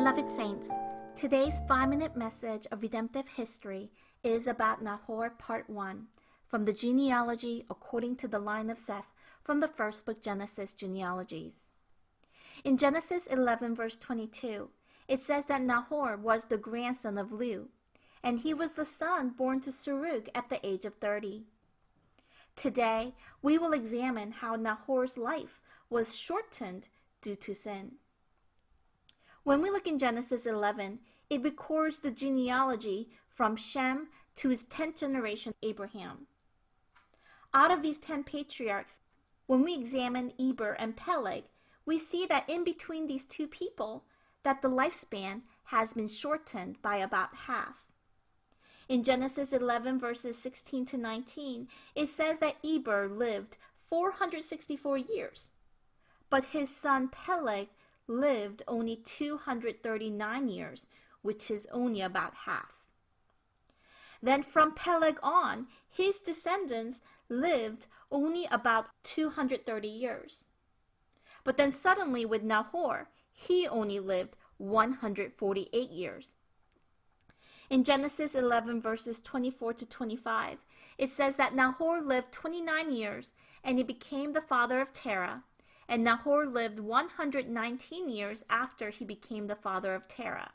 Beloved Saints, today's 5-minute message of redemptive history is about Nahor Part 1 from the Genealogy according to the Line of Seth from the first book Genesis Genealogies. In Genesis 11 verse 22, it says that Nahor was the grandson of Lu, and he was the son born to Serug at the age of 30. Today, we will examine how Nahor's life was shortened due to sin. When we look in Genesis 11, it records the genealogy from Shem to his 10th generation, Abraham. Out of these 10 patriarchs, when we examine Eber and Peleg, we see that in between these two people, that the lifespan has been shortened by about half. In Genesis 11 verses 16 to 19, it says that Eber lived 464 years, but his son Peleg lived only 239 years, which is only about half. Then from Peleg on, his descendants lived only about 230 years. But then suddenly with Nahor, he only lived 148 years. In Genesis 11 verses 24 to 25, it says that Nahor lived 29 years, and he became the father of Terah. And Nahor lived 119 years after he became the father of Terah.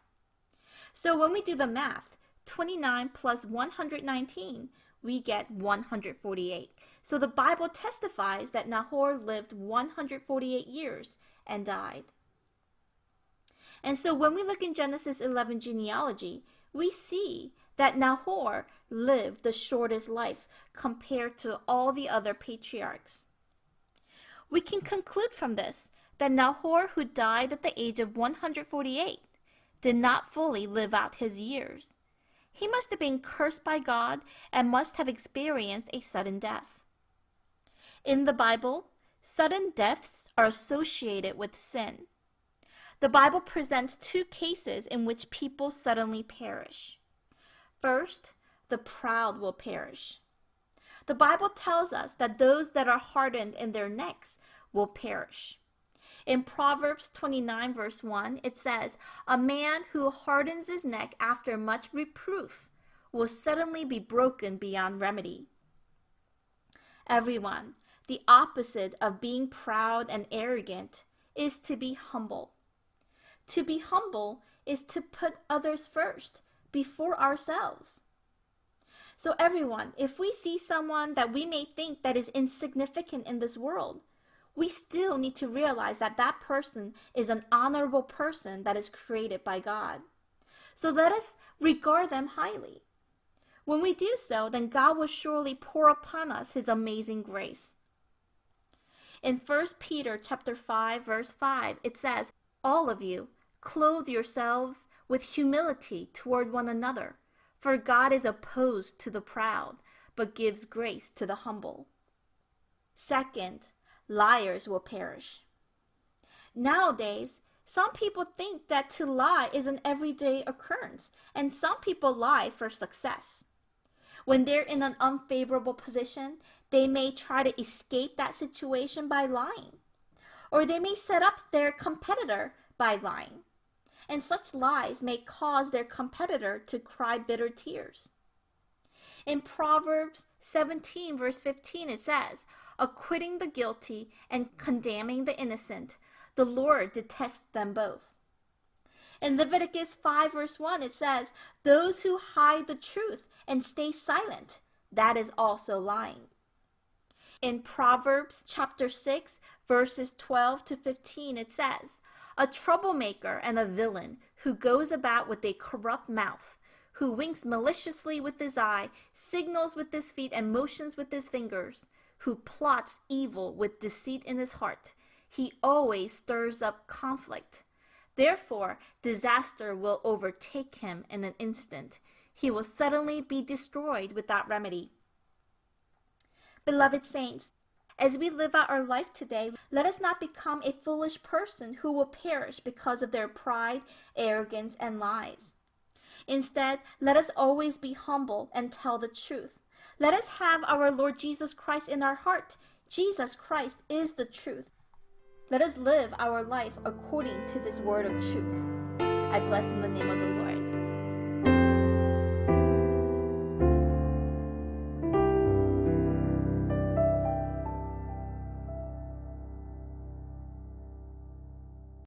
So when we do the math, 29 plus 119, we get 148. So the Bible testifies that Nahor lived 148 years and died. And so when we look in Genesis 11 genealogy, we see that Nahor lived the shortest life compared to all the other patriarchs. We can conclude from this that Nahor, who died at the age of 148, did not fully live out his years. He must have been cursed by God and must have experienced a sudden death. In the Bible, sudden deaths are associated with sin. The Bible presents two cases in which people suddenly perish. First, the proud will perish. The Bible tells us that those that are hardened in their necks will perish. In Proverbs 29 verse 1, it says, "A man who hardens his neck after much reproof will suddenly be broken beyond remedy." Everyone, the opposite of being proud and arrogant is to be humble. To be humble is to put others first before ourselves. So everyone, if we see someone that we may think that is insignificant in this world, we still need to realize that that person is an honorable person that is created by God. So let us regard them highly. When we do so, then God will surely pour upon us his amazing grace. In 1 Peter chapter 5 verse 5, it says, "All of you, clothe yourselves with humility toward one another. For God is opposed to the proud, but gives grace to the humble." Second, liars will perish. Nowadays, some people think that to lie is an everyday occurrence, and some people lie for success. When they're in an unfavorable position, they may try to escape that situation by lying, or they may set up their competitor by lying. And such lies may cause their competitor to cry bitter tears. In Proverbs 17 verse 15 it says, "Acquitting the guilty and condemning the innocent, the Lord detests them both." In Leviticus 5 verse 1 it says, "Those who hide the truth and stay silent, that is also lying." In Proverbs chapter 6 verses 12 to 15 it says, "A troublemaker and a villain who goes about with a corrupt mouth, who winks maliciously with his eye, signals with his feet and motions with his fingers, who plots evil with deceit in his heart. He always stirs up conflict. Therefore, disaster will overtake him in an instant. He will suddenly be destroyed without remedy." Beloved saints, as we live out our life today, let us not become a foolish person who will perish because of their pride, arrogance, and lies. Instead, let us always be humble and tell the truth. Let us have our Lord Jesus Christ in our heart. Jesus Christ is the truth. Let us live our life according to this word of truth. I bless in the name of the Lord.